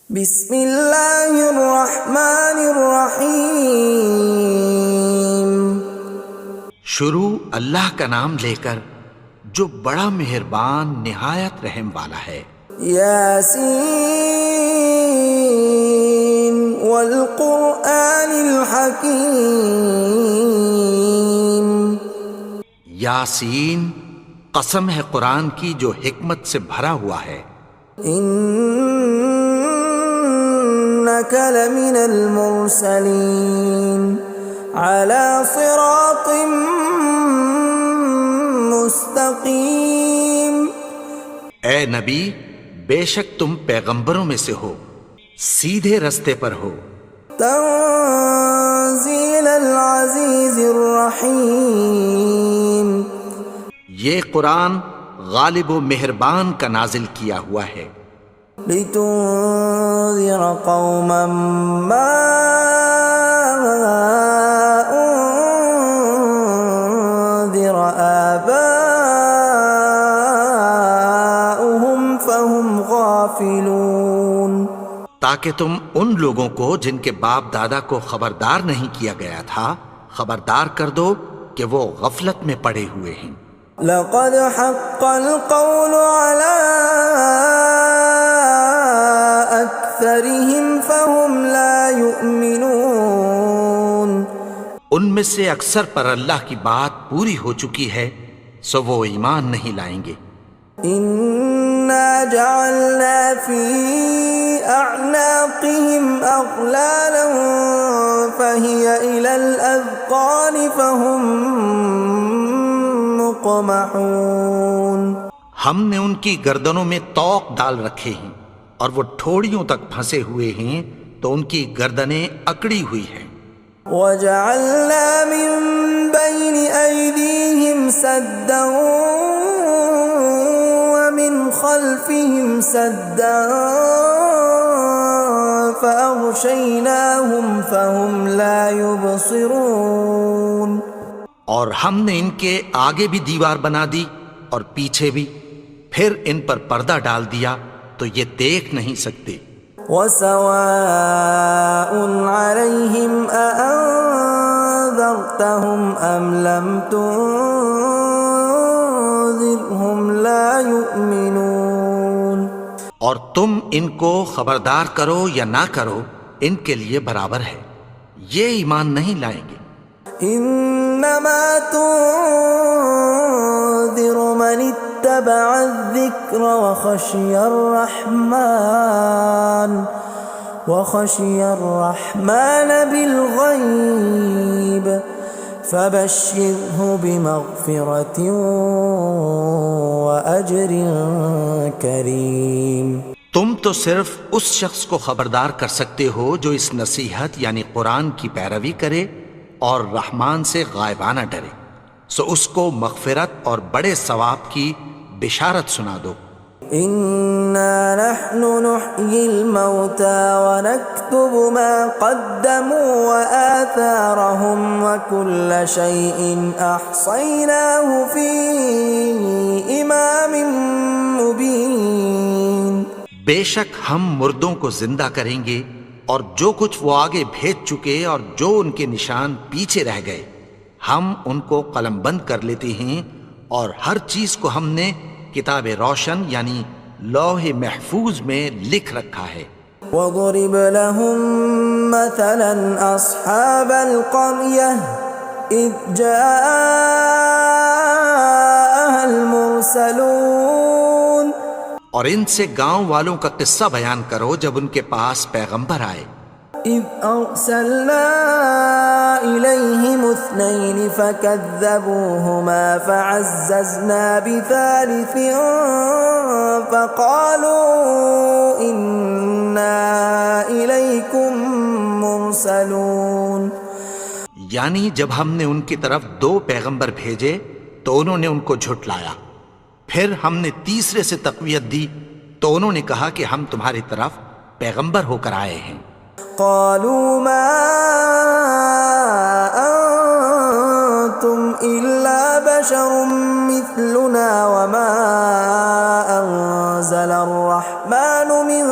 بسم اللہ الرحمن الرحیم۔ شروع اللہ کا نام لے کر جو بڑا مہربان نہایت رحم والا ہے۔ یاسین والقرآن الحکیم۔ یاسین، قسم ہے قرآن کی جو حکمت سے بھرا ہوا ہے۔ انک لمن المرسلین علی صراط مستقیم۔ اے نبی، بے شک تم پیغمبروں میں سے ہو، سیدھے رستے پر ہو۔ تنزیل العزیز الرحیم۔ یہ قرآن غالب و مہربان کا نازل کیا ہوا ہے۔ لتنذر قوما ما انذر آباؤهم فهم غافلون۔ تاکہ تم ان لوگوں کو جن کے باپ دادا کو خبردار نہیں کیا گیا تھا خبردار کر دو کہ وہ غفلت میں پڑے ہوئے ہیں۔ لقد حق القول على أكثرهم فهم لا يؤمنون۔ ان میں سے اکثر پر اللہ کی بات پوری ہو چکی ہے سو وہ ایمان نہیں لائیں گے۔ إنا جعلنا في أعناقهم أغلالا فهي إلى الأذقان فهم مقمحون۔ ہم نے ان کی گردنوں میں طوق ڈال رکھے ہیں اور وہ ٹھوڑیوں تک پھنسے ہوئے ہیں تو ان کی گردنیں اکڑی ہوئی ہیں۔ وَجَعَلْنَا مِن بَيْنِ أَيْدِيهِمْ سَدًّا وَمِنْ خَلْفِهِمْ سَدًّا فَأَغْشَيْنَاهُمْ فَهُمْ لَا يُبْصِرُونَ۔ اور ہم نے ان کے آگے بھی دیوار بنا دی اور پیچھے بھی، پھر ان پر پردہ ڈال دیا تو یہ دیکھ نہیں سکتے۔ وَسَوَاءٌ عَلَيْهِمْ أَأَنذَرْتَهُمْ أَمْ لَمْ تُنذِرْهُمْ لَا يُؤْمِنُونَ۔ اور تم ان کو خبردار کرو یا نہ کرو ان کے لیے برابر ہے، یہ ایمان نہیں لائیں گے۔ انما تنذر من اتبع الذکر وخشی الرحمن بالغیب فبشرہ بمغفرۃ واجر کریم۔ تم تو صرف اس شخص کو خبردار کر سکتے ہو جو اس نصیحت یعنی قرآن کی پیروی کرے اور رحمان سے غائبانہ ڈرے، سو اس کو مغفرت اور بڑے ثواب کی بشارت سنا دو۔ اِنَّا نَحْنُ نُحْيِي الْمَوْتَى وَنَكْتُبُ مَا قَدَّمُوا وَآثَارَهُمْ وَكُلَّ شَيْءٍ أَحْصَيْنَاهُ فِي إِمَامٍ مُبِينٍ۔ بے شک ہم مردوں کو زندہ کریں گے اور جو کچھ وہ آگے بھیج چکے اور جو ان کے نشان پیچھے رہ گئے ہم ان کو قلم بند کر لیتے ہیں، اور ہر چیز کو ہم نے کتاب روشن یعنی لوح محفوظ میں لکھ رکھا ہے۔ وَضُرِبَ لَهُم مَّثَلًا أَصْحَابَ الْقَرْيَةِ إِذْ جَاءَهَا الْمُرْسَلُونَ۔ اور ان سے گاؤں والوں کا قصہ بیان کرو جب ان کے پاس پیغمبر آئے۔ إِذْ أَرْسَلْنَا إِلَيْهِمُ اثْنَيْنِ فَكَذَّبُوهُمَا فَعَزَّزْنَا بِثَالِثٍ فَقَالُوا إِنَّا إِلَيْكُمْ مُرْسَلُونَ۔ یعنی جب ہم نے ان کی طرف 2 پیغمبر بھیجے تو انہوں نے ان کو جھٹلایا، پھر ہم نے تیسرے سے تقویت دی تو انہوں نے کہا کہ ہم تمہاری طرف پیغمبر ہو کر آئے ہیں۔ قالوا ما انتم الا بشر مثلنا وما انزل الرحمن من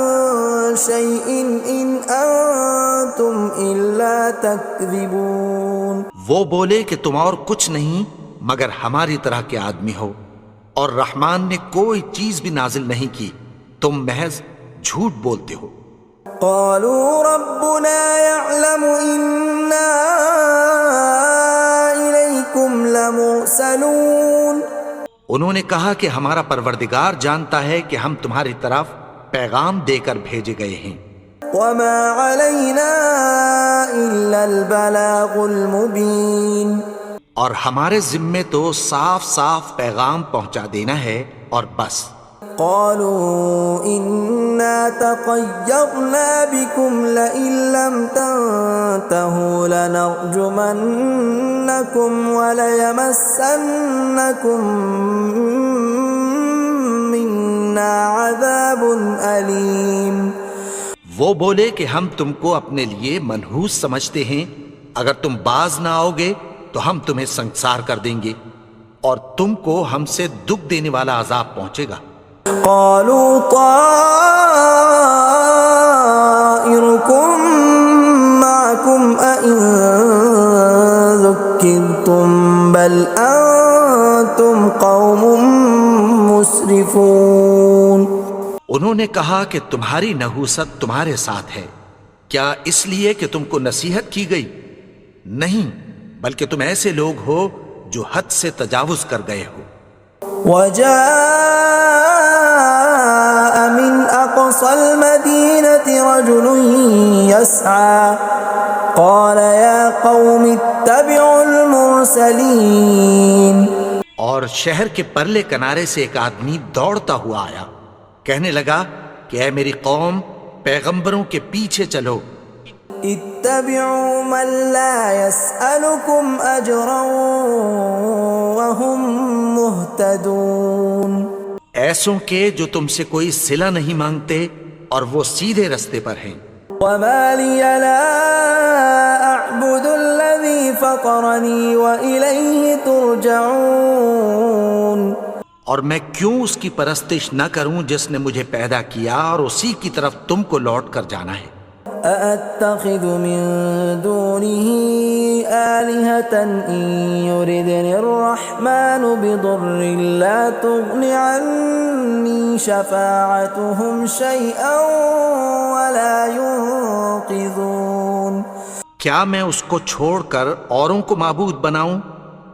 شيء إن أنتم إلا تكذبون. وہ بولے کہ تم اور کچھ نہیں مگر ہماری طرح کے آدمی ہو، اور رحمان نے کوئی چیز بھی نازل نہیں کی، تم محض جھوٹ بولتے ہو. قالوا ربنا يعلم إنا إليكم لمرسلون. انہوں نے کہا کہ ہمارا پروردگار جانتا ہے کہ ہم تمہاری طرف پیغام دے کر بھیجے گئے ہیں. وما علينا إلا البلاغ المبين. اور ہمارے ذمے تو صاف صاف پیغام پہنچا دینا ہے اور بس. قالوا إنا تطيرنا بكم لئن لم تنتهوا لنرجمنكم وليمسنكم منا عذاب أليم. وہ بولے کہ ہم تم کو اپنے لیے منحوس سمجھتے ہیں، اگر تم باز نہ آؤ گے تو ہم تمہیں سنسار کر دیں گے اور تم کو ہم سے دکھ دینے والا عذاب پہنچے گا. قالوا طائركم معكم أئن ذكرتم بل أنتم قوم مسرفون. انہوں نے کہا کہ تمہاری نحوست تمہارے ساتھ ہے، کیا اس لیے کہ تم کو نصیحت کی گئی؟ نہیں، بلکہ تم ایسے لوگ ہو جو حد سے تجاوز کر گئے ہو. وجاء من أقصى المدينة رجل يسعى قال يا قوم اتبعوا المرسلين. اور شہر کے پرلے کنارے سے ایک آدمی دوڑتا ہوا آیا، کہنے لگا کہ اے میری قوم، پیغمبروں کے پیچھے چلو. اتبعوا من لا يسألكم أجرا وهم مهتدون. ایسوں کے جو تم سے کوئی صلہ نہیں مانگتے اور وہ سیدھے رستے پر ہیں. وما لي لا أعبد الذي فطرني وإليه ترجعون. اور میں کیوں اس کی پرستش نہ کروں جس نے مجھے پیدا کیا اور اسی کی طرف تم کو لوٹ کر جانا ہے. أأتخذ من دونه آلهة إن يردني الرحمن بضر لا تغن عني شفاعتهم شيئا ولا ينقذون. کیا میں اس کو چھوڑ کر اوروں کو معبود بناؤں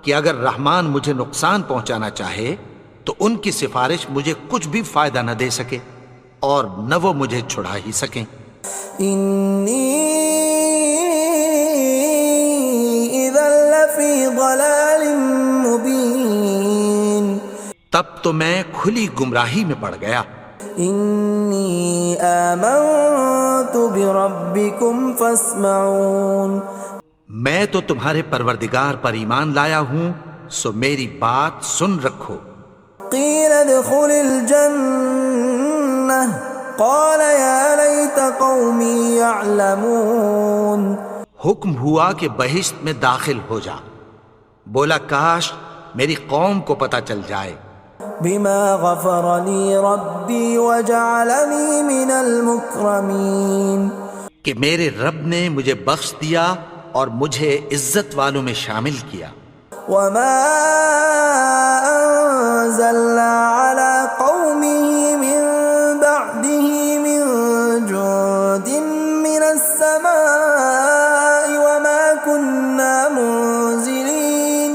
کہ اگر رحمان مجھے نقصان پہنچانا چاہے تو ان کی سفارش مجھے کچھ بھی فائدہ نہ دے سکے اور نہ وہ مجھے چھڑا ہی سکیں. إني إذا لفي ضلال مبين. تب تو میں کھلی گمراہی میں پڑ گیا. إني آمنت بربكم فاسمعون. میں تو تمہارے پروردگار پر ایمان لایا ہوں، سو میری بات سن رکھو. قيل ادخل الجنة قال يا ليت قومي يعلمون. حکم ہوا کہ بہشت میں داخل ہو جا. بولا کاش میری قوم کو پتہ چل جائے. بما غفر لي ربي وجعلني من المكرمين. کہ میرے رب نے مجھے بخش دیا اور مجھے عزت والوں میں شامل کیا. وما أنزلنا على قومه من بعده من جند من السماء وما كنا منزلين.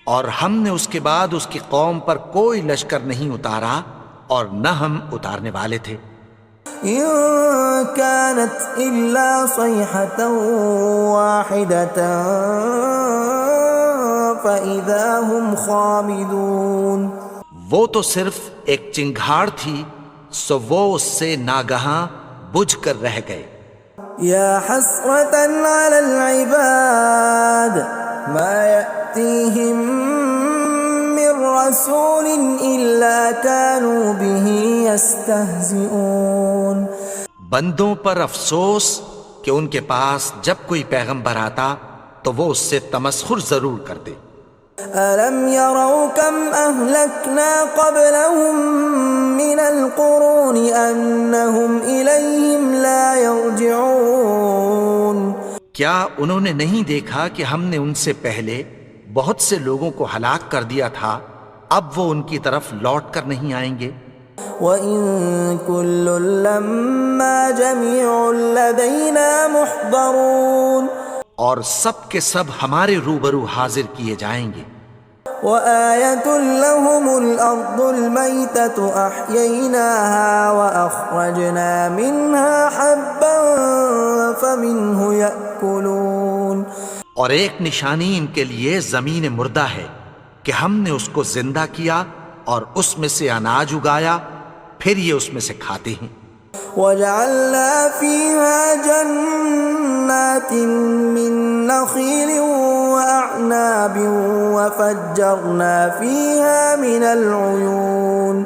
اور ہم نے اس کے بعد اس کی قوم پر کوئی لشکر نہیں اتارا اور نہ ہم اتارنے والے تھے. إن كانت إلا صيحة واحدة فإذا هم خامدون. وہ تو صرف ایک چنگھاڑ تھی، سو وہ اس سے ناگہاں بجھ کر رہ گئے. يا حسرة على العباد ما يأتيهم من رسول إلا كانوا به يستهزئون. بندوں پر افسوس کہ ان کے پاس جب کوئی پیغمبر آتا تو وہ اس سے تمسخر ضرور کرتے. أَلَمْ يَرَوْا كَمْ أَهْلَكْنَا قَبْلَهُمْ مِنَ الْقُرُونِ أَنَّهُمْ إِلَيْهِمْ لَا يَرْجِعُونَ کیا انہوں نے نہیں دیکھا کہ ہم نے ان سے پہلے بہت سے لوگوں کو ہلاک کر دیا تھا، اب وہ ان کی طرف لوٹ کر نہیں آئیں گے؟ وَإِن كُلٌّ لَّمَّا جَمِيعٌ لَّدَيْنَا مُحْضَرُونَ اور سب کے سب ہمارے روبرو حاضر کیے جائیں گے۔ وَآيَةٌ لَّهُمُ الْأَرْضُ الْمَيْتَةُ أَحْيَيْنَاهَا وَأَخْرَجْنَا مِنْهَا حَبًّا فَمِنْهُ يَأْكُلُونَ اور ایک نشانی ان کے لیے زمین مردہ ہے کہ ہم نے اس کو زندہ کیا اور اس میں سے اناج اگایا، پھر یہ اس میں سے کھاتے ہیں۔ وَجَعَلْنَا فِيهَا جَنَّاتٍ مِّن نَّخِيلٍ وَأَعْنَابٍ وَفَجَّرْنَا فِيهَا مِنَ الْعُيُونِ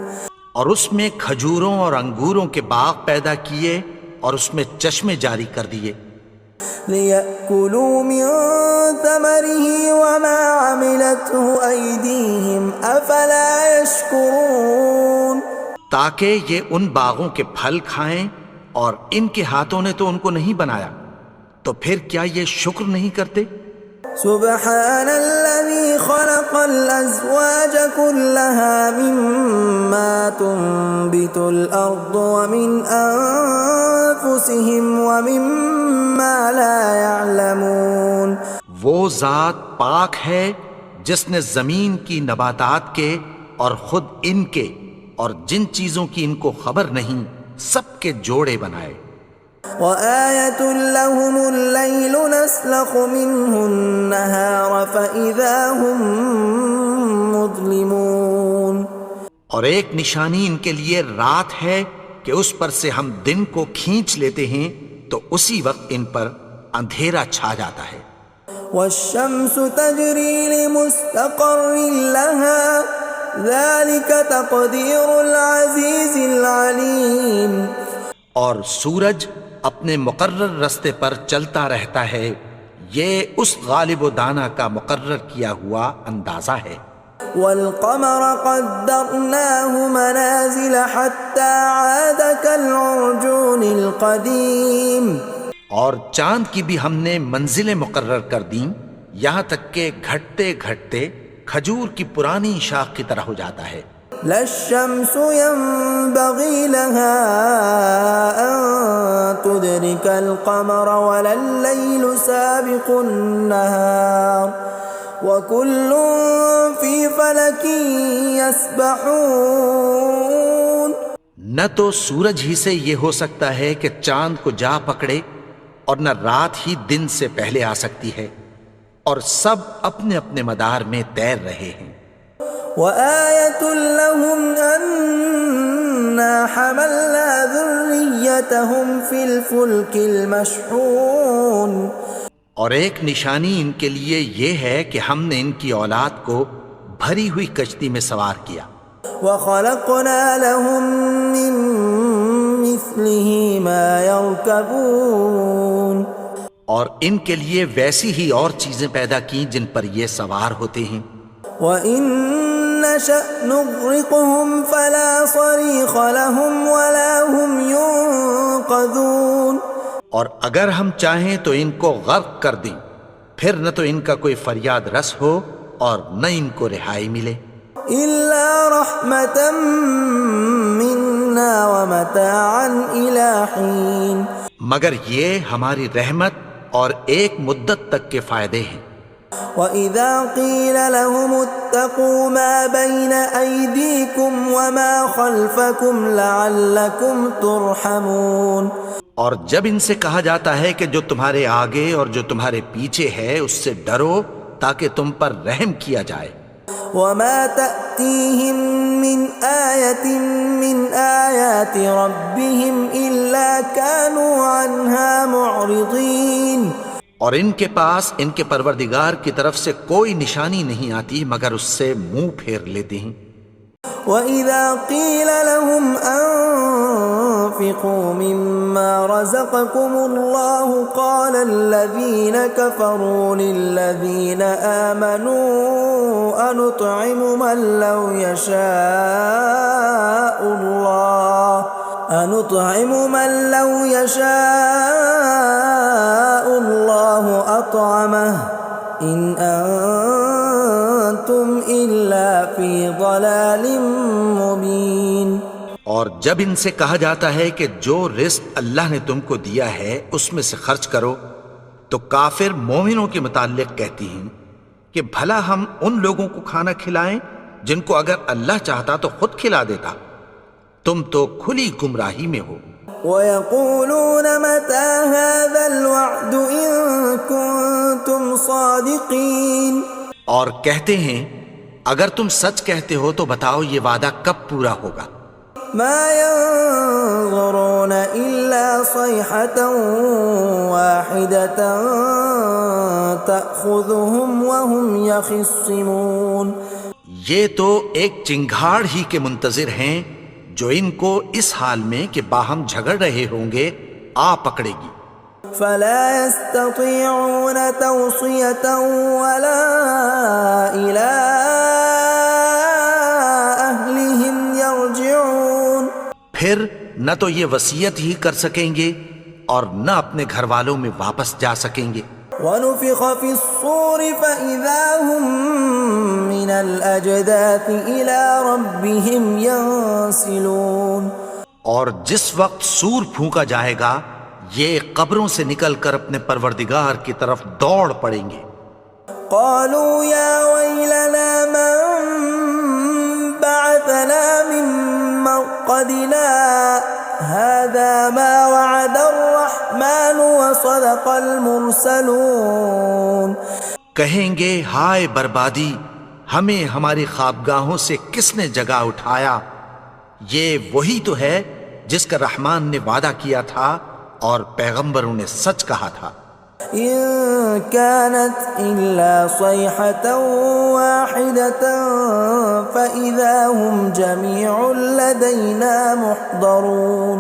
اور اس میں کھجوروں اور انگوروں کے باغ پیدا کیے اور اس میں چشمے جاری کر دیے، لِيَأْكُلُوا مِن ثَمَرِهِ وَمَا عَمِلَتْهُ أَيْدِيهِمْ أَفَلَا يَشْكُرُونَ تاکہ یہ ان باغوں کے پھل کھائیں، اور ان کے ہاتھوں نے تو ان کو نہیں بنایا، تو پھر کیا یہ شکر نہیں کرتے؟ سبحان الذي خلق الأزواج كلها مما تنبت الأرض ومن أنفسهم ومما لا يعلمون وہ ذات پاک ہے جس نے زمین کی نباتات کے اور خود ان کے اور جن چیزوں کی ان کو خبر نہیں سب کے جوڑے بنائے۔ وَآيَةٌ لَّهُمُ اللَّيْلُ نَسْلَخُ مِنْهُ النَّهَارَ فَإِذَا هُمْ مُظْلِمُونَ اور ایک نشانی ان کے لیے رات ہے کہ اس پر سے ہم دن کو کھینچ لیتے ہیں تو اسی وقت ان پر اندھیرا چھا جاتا ہے۔ وَالشَّمْسُ تَجْرِي لِمُسْتَقَرٍّ لَّهَا ذَلِكَ تَقْدِيرُ الْعَزِيزِ الْعَلِيمِ اور سورج اپنے مقرر رستے پر چلتا رہتا ہے، یہ اس غالب و دانا کا مقرر کیا ہوا اندازہ ہے۔ وَالْقَمَرَ قَدَّرْنَاهُ مَنَازِلَ حَتَّى عَادَ كَالْعُرْجُونِ الْقَدِيمِ اور چاند کی بھی ہم نے منزلیں مقرر کر دیں، یہاں تک کہ گھٹتے گھٹتے کھجور کی پرانی شاخ کی طرح ہو جاتا ہے۔ لا الشمس ينبغي لها أن تدرك القمر ولا الليل سابق النهار وكل في فلك يسبحون نہ تو سورج ہی سے یہ ہو سکتا ہے کہ چاند کو جا پکڑے، اور نہ رات ہی دن سے پہلے آ سکتی ہے، اور سب اپنے اپنے مدار میں تیر رہے ہیں۔ وَآيَةٌ لَّهُمْ أَنَّا حَمَلْنَا ذُرِّيَّتَهُمْ فِي الْفُلْكِ الْمَشْحُونِ اور ایک نشانی ان کے لیے یہ ہے کہ ہم نے ان کی اولاد کو بھری ہوئی کشتی میں سوار کیا۔ وَخَلَقْنَا لَهُم مِّن مِّثْلِهِ مَا يَرْكَبُونَ اور ان کے لیے ویسی ہی اور چیزیں پیدا کی جن پر یہ سوار ہوتے ہیں۔ وَإِن نَّشَأْ نُغْرِقْهُمْ فَلَا صَرِيخَ لَهُمْ وَلَا هُمْ يُنقَذُونَ اور اگر ہم چاہیں تو ان کو غرق کر دیں، پھر نہ تو ان کا کوئی فریاد رس ہو اور نہ ان کو رہائی ملے۔ إِلَّا رَحْمَةً مِّنَّا وَمَتَاعًا إِلَىٰ حِينٍ مگر یہ ہماری رحمت اور ایک مدت تک کے فائدے ہیں۔ وَإِذَا قِيلَ لَهُمُ اتَّقُوا مَا بَيْنَ أَيْدِيكُمْ وَمَا خَلْفَكُمْ لَعَلَّكُمْ تُرْحَمُونَ اور جب ان سے کہا جاتا ہے کہ جو تمہارے آگے اور جو تمہارے پیچھے ہے اس سے ڈرو تاکہ تم پر رحم کیا جائے۔ وَمَا تَأْتِيهِم مِّنْ آيَةٍ مِّنْ آيَاتِ رَبِّهِمْ إِلَّا كَانُوا عَنْهَا مُعْرِضِينَ اور ان کے پاس ان کے پروردگار کی طرف سے کوئی نشانی نہیں آتی مگر اس سے منہ پھیر لیتے ہیں۔ وَإِذَا قِيلَ لَهُمْ أنفقوا مما رزقكم الله قال الذين كفروا للذين آمنوا أنطعم من لو يشاء الله أطعمه إن أنتم إلا في ضلال مبين۔ اور جب ان سے کہا جاتا ہے کہ جو رزق اللہ نے تم کو دیا ہے اس میں سے خرچ کرو، تو کافر مومنوں کے متعلق کہتی ہیں کہ بھلا ہم ان لوگوں کو کھانا کھلائیں جن کو اگر اللہ چاہتا تو خود کھلا دیتا، تم تو کھلی گمراہی میں ہو۔ وَيَقُولُونَ مَتَى هَذَا الْوَعْدُ إِن كُنتُمْ صَادِقِينَ، اور کہتے ہیں اگر تم سچ کہتے ہو تو بتاؤ یہ وعدہ کب پورا ہوگا۔ مَا يَنظُرُونَ إِلَّا صَيْحَةً وَاحِدَةً تَأْخُذُهُمْ وَهُمْ يَخِصِّمُونَ، یہ تو ایک چنگھاڑ ہی کے منتظر ہیں جو ان کو اس حال میں کہ باہم جھگڑ رہے ہوں گے آ پکڑے گی۔ فلا يستطيعون توصية ولا إلى أهلهم يرجعون، پھر نہ تو یہ وصیت ہی کر سکیں گے اور نہ اپنے گھر والوں میں واپس جا سکیں گے۔ ونفخ في الصور فإذا هم من الأجداث إلى ربهم ينسلون، اور جس وقت سور پھونکا جائے گا یہ قبروں سے نکل کر اپنے پروردگار کی طرف دوڑ پڑیں گے۔ قالوا يا ويلنا من بعثنا من مرقدنا هذا ما وعد الرحمن وصدق المرسلون، کہیں گے ہائے بربادی، ہمیں ہماری خوابگاہوں سے کس نے جگا اٹھایا، یہ وہی تو ہے جس کا رحمان نے وعدہ کیا تھا اور پیغمبروں نے سچ کہا تھا۔ إن كانت إلا صيحة واحدة فإذا هم جميع لدينا محضرون،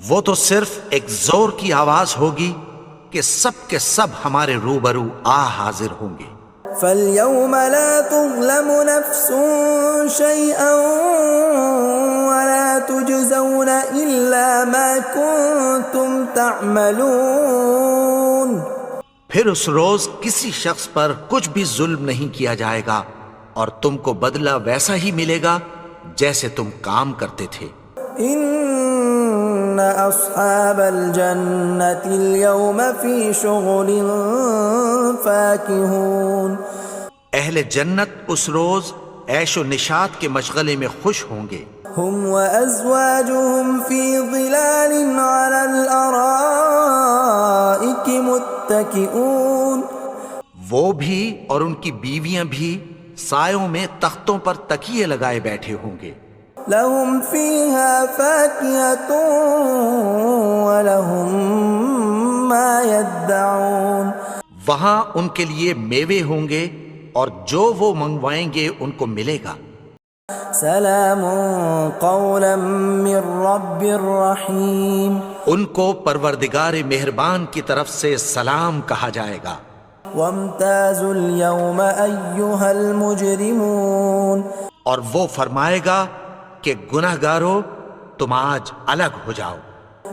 وہ تو صرف ایک زور کی آواز ہوگی کہ سب کے سب ہمارے روبرو آ حاضر ہوں گے۔ فاليوم لا تظلم نفس شيئا ولا تجزون إلا ما كنتم تعملون، پھر اس روز کسی شخص پر کچھ بھی ظلم نہیں کیا جائے گا اور تم کو بدلہ ویسا ہی ملے گا جیسے تم کام کرتے تھے۔ إن أصحاب الجنة اليوم في شغل فاكهون، اہل جنت اس روز عیش و نشاط کے مشغلے میں خوش ہوں گے۔ هم وأزواجهم في ظلال على الأرائك متكئون، وہ بھی اور ان کی بیویاں بھی سایوں میں تختوں پر تکیے لگائے بیٹھے ہوں گے۔ لهم فيها فاكهة ولهم ما يدعون، وہاں ان کے لیے میوے ہوں گے اور جو وہ منگوائیں گے ان کو ملے گا۔ سلام قولا من رب رحیم، ان کو پروردگار مہربان کی طرف سے سلام کہا جائے گا۔ وامتازوا اليوم أيها المجرمون، اور وہ فرمائے گا کہ گناہگارو تم آج الگ ہو جاؤ۔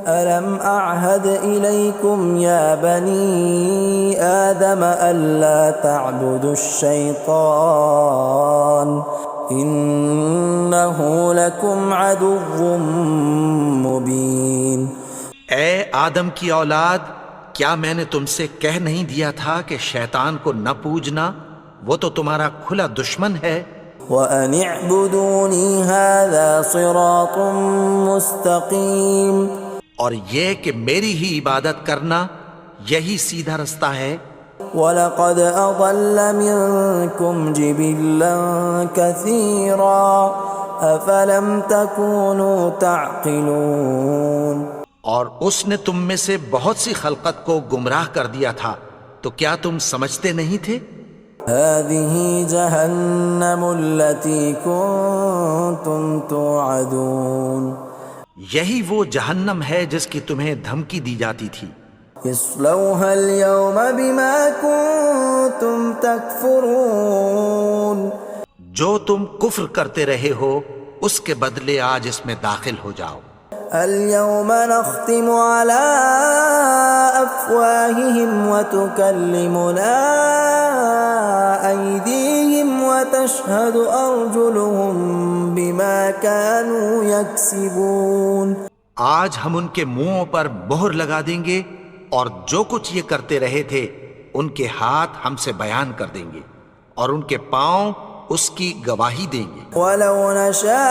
ألم أعهد إليكم يا بني آدم ألا تعبدوا الشيطان إنه لكم عدو مبين۔ اے آدم کی اولاد، کیا میں نے تم سے کہہ نہیں دیا تھا کہ شیطان کو نہ پوجنا، وہ تو تمہارا کھلا دشمن ہے۔ وَأَنِ اعْبُدُونِي هَذَا صِرَاطٌ مُسْتَقِيمٌ، اور یہ کہ میری ہی عبادت کرنا یہی سیدھا رستہ ہے۔ وَلَقَدْ أَضَلَّ مِنكُمْ جِبِلًّا كَثِيرًا أَفَلَمْ تَكُونُوا تَعْقِلُونَ، اور اس نے تم میں سے بہت سی خلقت کو گمراہ کر دیا تھا، تو کیا تم سمجھتے نہیں تھے؟ هَذِهِ جَهَنَّمُ الَّتِي كُنتُمْ تُوعَدُونَ، یہی وہ جہنم ہے جس کی تمہیں دھمکی دی جاتی تھی. اصلوها اليوم بما كنتم تكفرون. جو تم کفر کرتے رہے ہو اس کے بدلے آج اس میں داخل ہو جاؤ. اليوم نختم على أفواههم وتكلمنا أيديهم وتشهد أرجلهم بما كانوا يكسبون. آج ہم ان کے منہوں پر مہر لگا دیں گے اور جو کچھ یہ کرتے رہے تھے ان کے ہاتھ ہم سے بیان کر دیں گے اور ان کے پاؤں اس کی گواہی دیں گے. ولو نشاء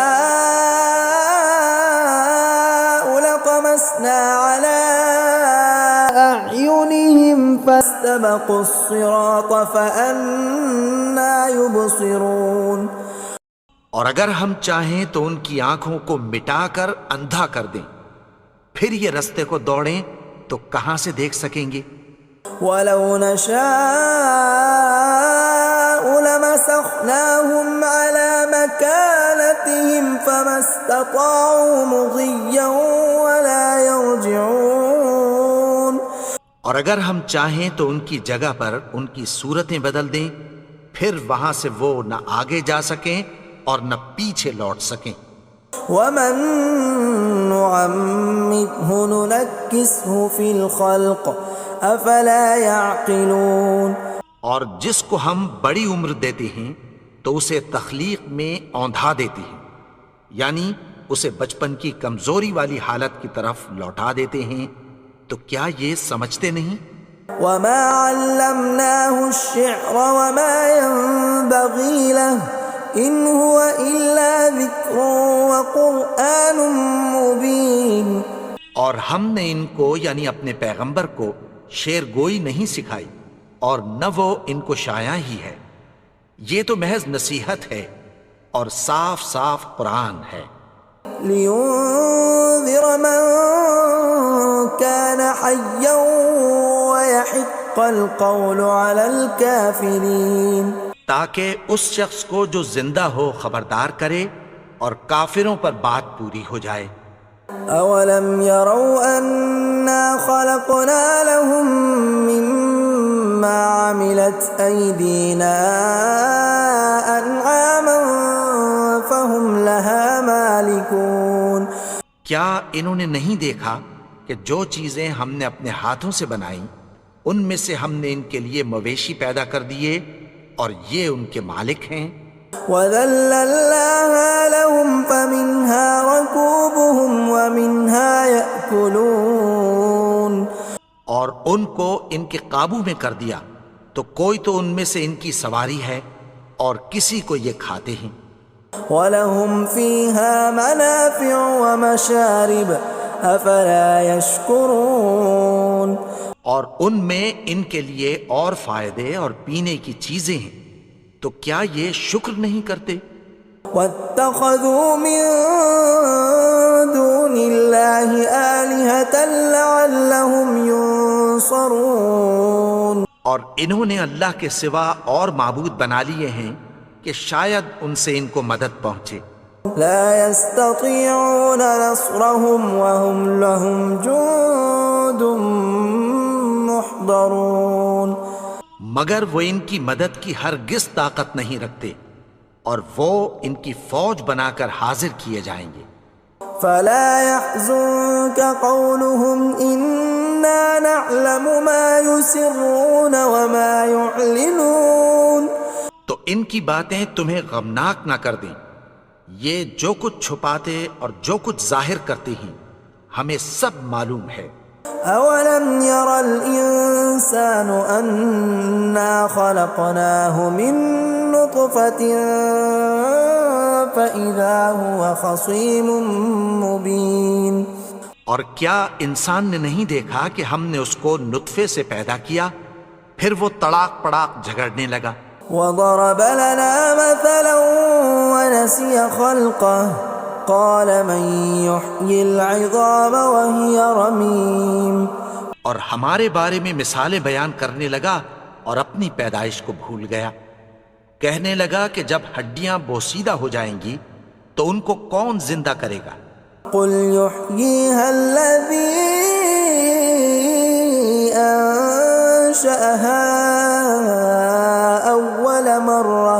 لطمسنا على أعينهم فاستبقوا الصراط فأنى يبصرون. اور اگر ہم چاہیں تو ان کی آنکھوں کو مٹا کر اندھا کر دیں، پھر یہ رستے کو دوڑیں تو کہاں سے دیکھ سکیں گے. ولو نشاء لمسخناهم على مكانتهم فما استطاعوا مضيا ولا يرجعون. اور اگر ہم چاہیں تو ان کی جگہ پر ان کی صورتیں بدل دیں، پھر وہاں سے وہ نہ آگے جا سکیں اور نہ پیچھے لوٹ سکیں. ومن نعمره ننكسه في الخلق افلا يعقلون. اور جس کو ہم بڑی عمر دیتے ہیں تو اسے تخلیق میں اوندھا دیتے ہیں، یعنی اسے بچپن کی کمزوری والی حالت کی طرف لوٹا دیتے ہیں. تو کیا یہ سمجھتے نہیں؟ وما علمناه الشعر وما ينبغي له ان هو الا ذکر وقرآن مبین. اور ہم نے ان کو یعنی اپنے پیغمبر کو شعر گوئی نہیں سکھائی اور نہ وہ ان کو شایع ہی ہے، یہ تو محض نصیحت ہے اور صاف صاف قرآن ہے. لینذر من كان حیا ويحق القول على الكافرین. تاکہ اس شخص کو جو زندہ ہو خبردار کرے اور کافروں پر بات پوری ہو جائے. اولم يروا انا خلقنا لهم مما عملت ايدينا انعاما فهم لها مالكون. کیا انہوں نے نہیں دیکھا کہ جو چیزیں ہم نے اپنے ہاتھوں سے بنائیں ان میں سے ہم نے ان کے لیے مویشی پیدا کر دیے اور یہ ان کے مالک ہیں. وَذَلَّلْنَاهَا لَهُمْ فَمِنْهَا رَكُوبُهُمْ وَمِنْهَا يَأْكُلُونَ. اور ان کو ان کے قابو میں کر دیا تو کوئی تو ان میں سے ان کی سواری ہے اور کسی کو یہ کھاتے ہیں. وَلَهُمْ فِيهَا مَنَافِعُ وَمَشَارِبُ أَفَلَا يَشْكُرُونَ. اور ان میں ان کے لیے اور فائدے اور پینے کی چیزیں ہیں، تو کیا یہ شکر نہیں کرتے؟ وَاتَّخَذُوا مِن دُونِ اللَّهِ آلِهَةً لَعَلَّهُمْ يُنصَرُونَ. اور انہوں نے اللہ کے سوا اور معبود بنا لیے ہیں کہ شاید ان سے ان کو مدد پہنچے. لا يستطيعون نصرهم وهم لهم جند محضرون. مگر وہ ان کی مدد کی ہرگز طاقت نہیں رکھتے اور وہ ان کی فوج بنا کر حاضر کیے جائیں گے. فلا يحزنك قولهم إنا نعلم ما يسرون وما يعلنون. تو ان کی باتیں تمہیں غمناک نہ کر دیں، یہ جو کچھ چھپاتے اور جو کچھ ظاہر کرتے ہیں ہمیں سب معلوم ہے. أولم ير الإنسان أنا خلقناه من نطفة فإذا هو خصيم مبين. اور کیا انسان نے نہیں دیکھا کہ ہم نے اس کو نطفے سے پیدا کیا پھر وہ تڑاک پڑاک جھگڑنے لگا. وضرب لنا مثلا ونسي خلقه قال من يحيي العظام وهي رميم. اور ہمارے بارے میں مثالیں بیان کرنے لگا اور اپنی پیدائش کو بھول گیا. کہنے لگا کہ جب ہڈیاں بوسیدہ ہو جائیں گی تو ان کو کون زندہ کرے گا؟ قل يحييها الذي أنشأها أول مرة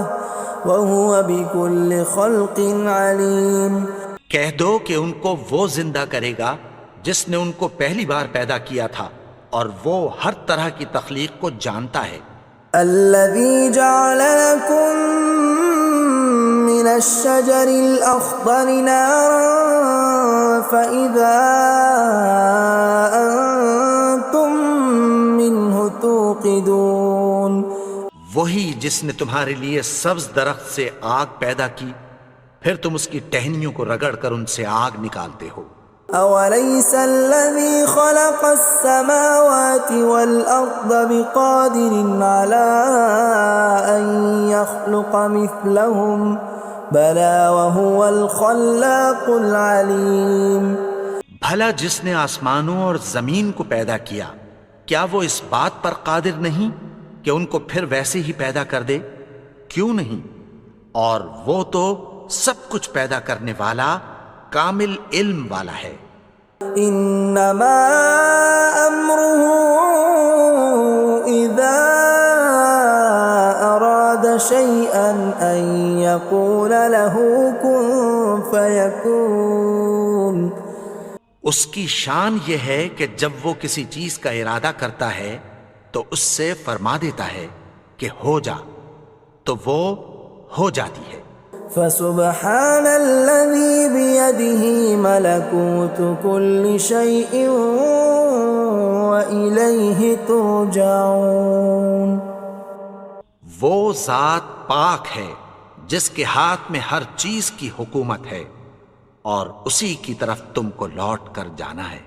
وهو بكل خلق عليم۔ کہہ دو کہ ان کو وہ زندہ کرے گا جس نے ان کو پہلی بار پیدا کیا تھا، اور وہ ہر طرح کی تخلیق کو جانتا ہے۔ الذي جعل لكم من الشجر الأخضر نارا فإذا أنتم منه توقدون۔ وہی جس نے تمہارے لیے سبز درخت سے آگ پیدا کی، پھر تم اس کی ٹہنیوں کو رگڑ کر ان سے آگ نکالتے ہو۔ أوليس الذي خلق السماوات والأرض بقادر على أن يخلق مثلهم بلى وهو الخلاق العليم۔ بھلا جس نے آسمانوں اور زمین کو پیدا کیا، کیا وہ اس بات پر قادر نہیں کہ ان کو پھر ویسے ہی پیدا کر دے؟ کیوں نہیں؟ اور وہ تو سب کچھ پیدا کرنے والا، کامل علم والا ہے۔ انما امره اذا اراد شيئا ان يقول له كن فيكون۔ اس کی شان یہ ہے کہ جب وہ کسی چیز کا ارادہ کرتا ہے تو اس سے فرما دیتا ہے کہ ہو جا، تو وہ ہو جاتی ہے۔ فسبحان الذي بيده ملكوت كل شيء وإليه ترجعون۔ وہ ذات پاک ہے جس کے ہاتھ میں ہر چیز کی حکومت ہے، اور اسی کی طرف تم کو لوٹ کر جانا ہے۔